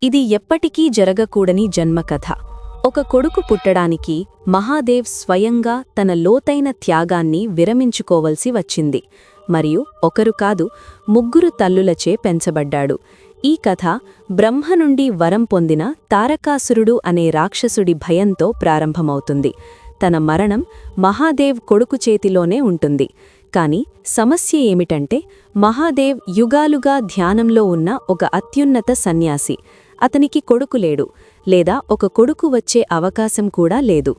ఇది ఎప్పటికీ జరగకూడని జన్మకథ. ఒక కొడుకు పుట్టడానికి మహాదేవ్ స్వయంగా తన లోతైన త్యాగాన్ని విరమించుకోవలసి వచ్చింది. మరియు ఒకరు కాదు, ముగ్గురు తల్లులచే పెంచబడ్డాడు. ఈ కథ బ్రహ్మ నుండి వరం పొందిన తారకాసురుడు అనే రాక్షసుడి భయంతో ప్రారంభమవుతుంది. తన మరణం మహాదేవ్ కొడుకు చేతిలోనే ఉంటుంది. కాని సమస్య ఏమిటంటే, మహాదేవ్ యుగాలుగా ధ్యానంలో ఉన్న ఒక అత్యున్నత సన్యాసి. అతనికి కొడుకు లేడు, లేదా ఒక కొడుకు వచ్చే అవకాశం కూడా లేదు.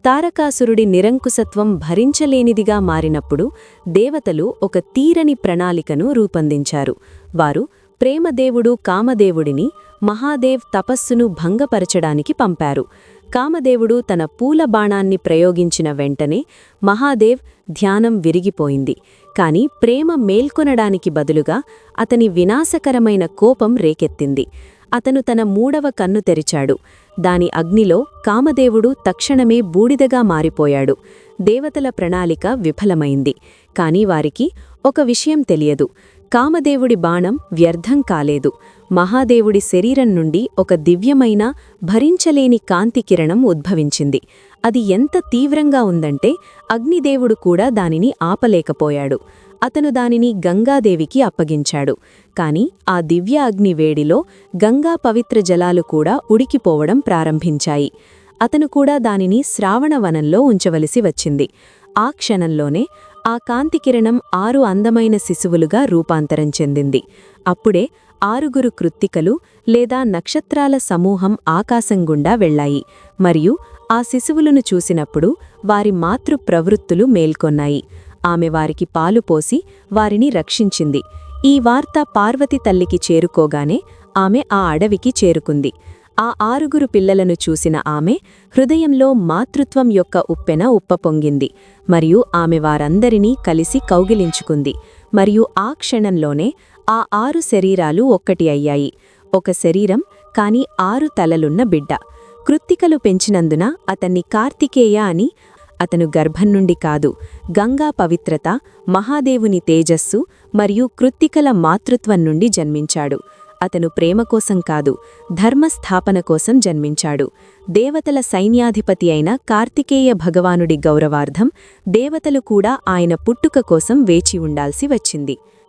తారకాసురుడి నిరంకుశత్వం భరించలేనిదిగా మారినప్పుడు దేవతలు ఒక తీరని ప్రణాళికను రూపొందించారు. వారు ప్రేమదేవుడు కామదేవుడిని మహాదేవ్ తపస్సును భంగపరచడానికి పంపారు. కామదేవుడు తన పూల బాణాన్ని ప్రయోగించిన వెంటనే మహాదేవ్ ధ్యానం విరిగిపోయింది. కాని ప్రేమ మేల్కొనడానికి బదులుగా అతని వినాశకరమైన కోపం రేకెత్తింది. అతను తన మూడవ కన్ను తెరిచాడు. దాని అగ్నిలో కామదేవుడు తక్షణమే బూడిదగా మారిపోయాడు. దేవతల ప్రణాళిక విఫలమైంది. కాని వారికి ఒక విషయం తెలియదు. కామదేవుడి బాణం వ్యర్థం కాలేదు. మహాదేవుడి శరీరం నుండి ఒక దివ్యమైన, భరించలేని కాంతి కిరణం ఉద్భవించింది. అది ఎంత తీవ్రంగా ఉందంటే అగ్నిదేవుడు కూడా దానిని ఆపలేకపోయాడు. అతను దానిని గంగాదేవికి అప్పగించాడు. కాని ఆ దివ్య అగ్ని వేడిలో గంగా పవిత్ర జలాలు కూడా ఉడికిపోవడం ప్రారంభించాయి. అతను కూడా దానిని శ్రావణవనంలో ఉంచవలసి వచ్చింది. ఆ క్షణంలోనే ఆ కాంతికిరణం 6 అందమైన శిశువులుగా రూపాంతరం చెందింది. అప్పుడే 6 కృత్తికలు లేదా నక్షత్రాల సమూహం ఆకాశం గుండా వెళ్లాయి. మరియు ఆ శిశువులను చూసినప్పుడు వారి మాతృ ప్రవృత్తులు మేల్కొన్నాయి. ఆమె వారికి పాలు పోసి వారిని రక్షించింది. ఈ వార్త పార్వతి తల్లికి చేరుకోగానే ఆమె ఆ అడవికి చేరుకుంది. ఆ 6 పిల్లలను చూసిన ఆమె హృదయంలో మాతృత్వం యొక్క ఉప్పెన ఉప్పపొంగింది. మరియు ఆమె వారందరినీ కలిసి కౌగిలించుకుంది. మరియు ఆ క్షణంలోనే ఆ 6 శరీరాలు ఒక్కటి అయ్యాయి. ఒక శరీరం, కాని 6 తలలున్న బిడ్డ. కృత్తికలు పెంచినందున అతన్ని కార్తికేయ అని, అతను గర్భం నుండి కాదు, గంగా పవిత్రత, మహాదేవుని తేజస్సు మరియు కృత్తికల మాతృత్వం నుండి జన్మించాడు. అతను ప్రేమ కోసం కాదు, ధర్మస్థాపన కోసం జన్మించాడు. దేవతల సైన్యాధిపతి అయిన కార్తికేయ భగవానుడి గౌరవార్థం దేవతలు కూడా ఆయన పుట్టుక కోసం వేచి ఉండాల్సి వచ్చింది.